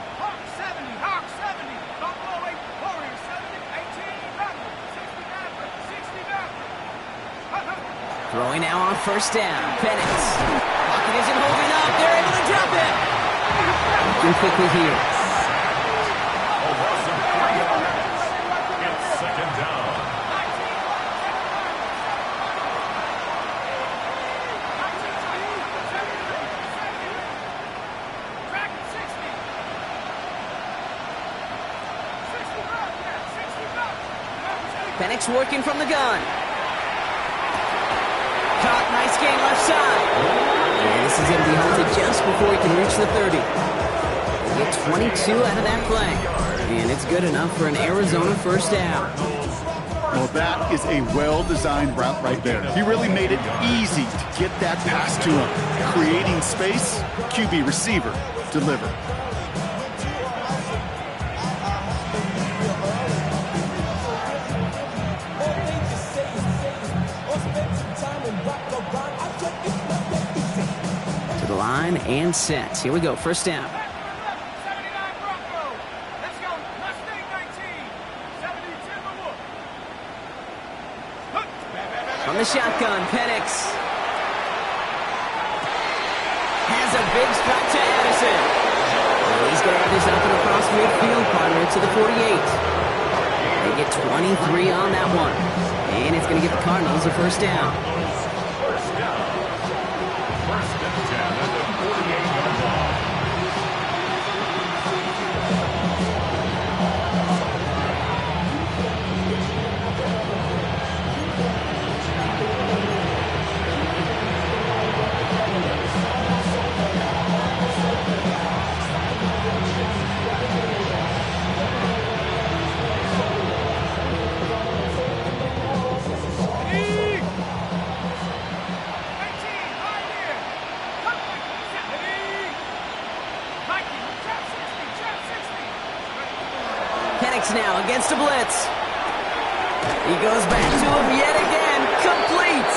Throwing now on first down. Penix. Pocket isn't holding up. They're able to drop it. And quickly here. It's second down. Penix working from the gun. Caught, nice gain left side. And this is going to be halted just before he can reach the 30. They get 22 out of that play. And it's good enough for an Arizona first down. Well, that is a well-designed route right there. He really made it easy to get that pass to him. Creating space, QB receiver, deliver. To the line and set. Here we go, first down. From the shotgun, Penix has a big strike to Addison. And he's going to have this up and across midfield, partner, to the 48. They get 23 on that one. And it's going to give the Cardinals a first down. First down. First and 10 at the 48-yard line. Now against a blitz. He goes back to him yet again. Complete.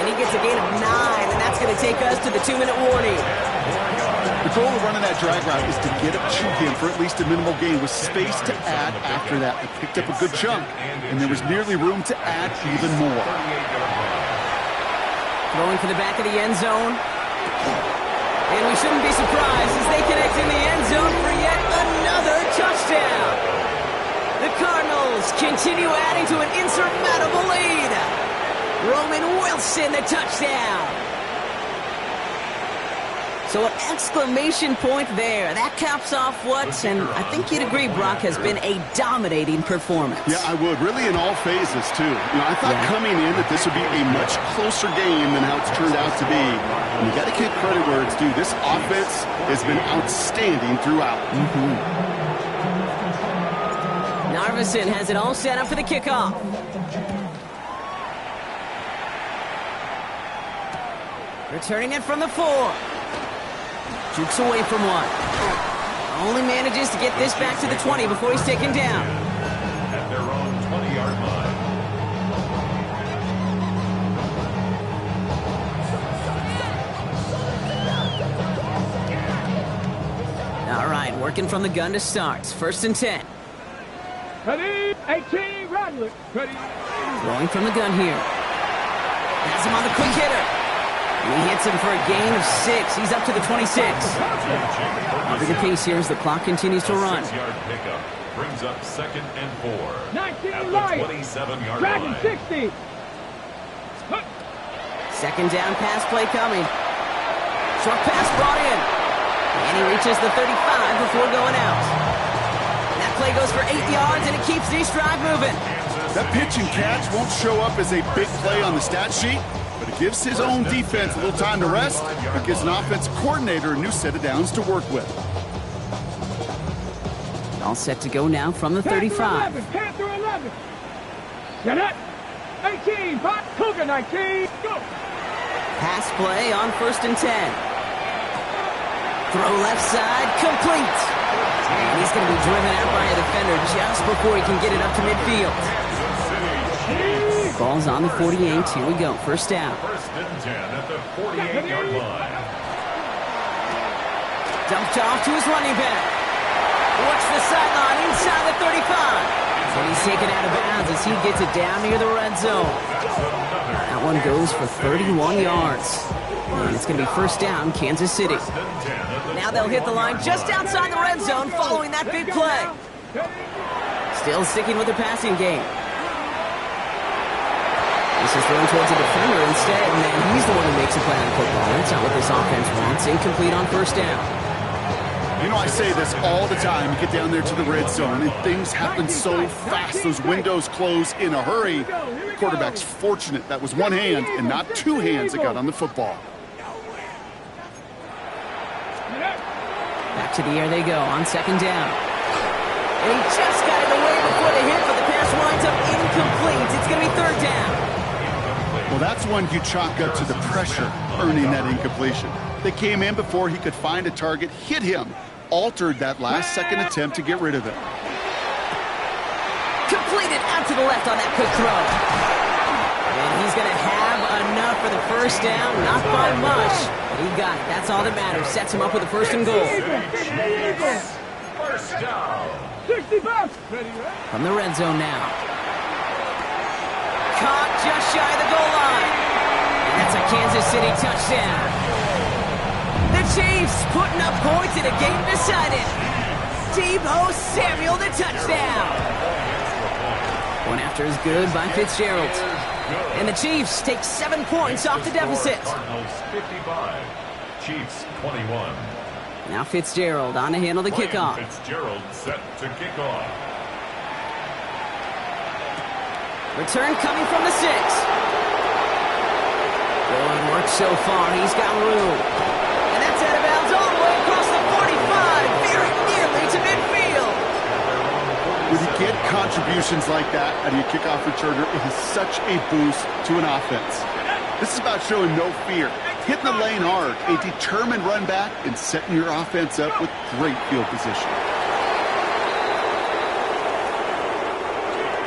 And he gets a gain of 9, and that's going to take us to the 2-minute warning. The goal of running that drag route is to get it to him for at least a minimal gain with space to add after that. They picked up a good chunk, and there was nearly room to add even more. Throwing for the back of the end zone. And we shouldn't be surprised as they connect in the end zone for yet another touchdown. The Cardinals continue adding to an insurmountable lead. Roman Wilson, the touchdown. So an exclamation point there. That caps off what, and I think you'd agree, Brock, has been a dominating performance. Yeah, I would. Really in all phases, too. I thought coming in that this would be a much closer game than how it's turned out to be. And you got to give credit where it's due. This offense has been outstanding throughout. Narveson has it all set up for the kickoff. Returning it from the 4. Jukes away from one. Only manages to get this back to the 20 before he's taken down. At their own 20-yard line. All right, working from the gun to start. First and 10. Ready, 18, Radley. Ready. Throwing from the gun here. Has him on the quick hitter. He hits him for a gain of 6. He's up to the 26. Over the pace here as the clock continues to run. 6-yard pickup brings up second and 4. 19 at the light. 27-yard Dragon line. 60. Second down pass play coming. Short pass brought in. And he reaches the 35 before going out. That play goes for 8 yards, and it keeps this drive moving. That pitch and catch won't show up as a big play on the stat sheet, but it gives his own defense a little time to rest. It gives an offensive coordinator a new set of downs to work with. All set to go now from the 35. 10 through 11. Get it. 18. Cougar 19. Go. Pass play on first and 10. Throw left side, complete. And he's going to be driven out by a defender defender just before he can get it up to midfield. Ball's on the 48. Here we go. First down. First and 10 at the 48-yard line. Dumped off to his running back. Watch the sideline inside the 35. And he's taken out of bounds as he gets it down near the red zone. That one goes for 31 yards. And it's going to be first down, Kansas City. Now they'll hit the line just outside the red zone following that big play. Still sticking with the passing game. This is thrown towards a defender instead, and then he's the one who makes a play on football. That's not what this offense wants. Incomplete on first down. You know, I say this all the time. You get down there to the red zone, and things happen so fast. Those windows close in a hurry. Quarterback's fortunate that was one hand and not two hands that got on the football. Back to the air they go on second down. And he just got it away before the hit, but the pass winds up incomplete. It's going to be third down. Well, that's one you chalk up to the pressure earning that incompletion. They came in before he could find a target, hit him, altered that last-second attempt to get rid of it. Completed out to the left on that quick throw. And he's going to have enough for the first down, not by much. But he got it. That's all that matters. Sets him up with a first and goal. First down. 65. From the red zone now. Caught just shy of the goal line. And that's a Kansas City touchdown. The Chiefs putting up points in a game decided. Deebo Samuel, the touchdown. One after is good by Fitzgerald. And the Chiefs take 7 points off the deficit. Cardinals 55, Chiefs 21. Now Fitzgerald on to handle the kickoff. Fitzgerald set to kick off. Return coming from the 6. Good work so far. He's got room. And that's out of bounds all the way across the 45, very nearly to midfield. When you get contributions like that out of your kickoff returner, it is such a boost to an offense. This is about showing no fear, hitting the lane hard, a determined run back, and setting your offense up with great field position.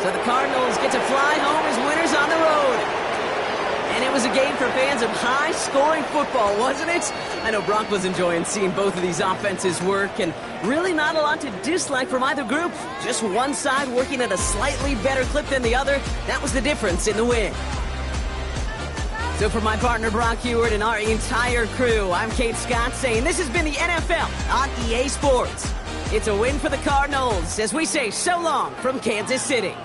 So the Cardinals get to fly home as winners on the road. And it was a game for fans of high-scoring football, wasn't it? I know Brock was enjoying seeing both of these offenses work, and really not a lot to dislike from either group. Just one side working at a slightly better clip than the other. That was the difference in the win. So for my partner Brock Heward and our entire crew, I'm Kate Scott saying this has been the NFL on EA Sports. It's a win for the Cardinals as we say so long from Kansas City.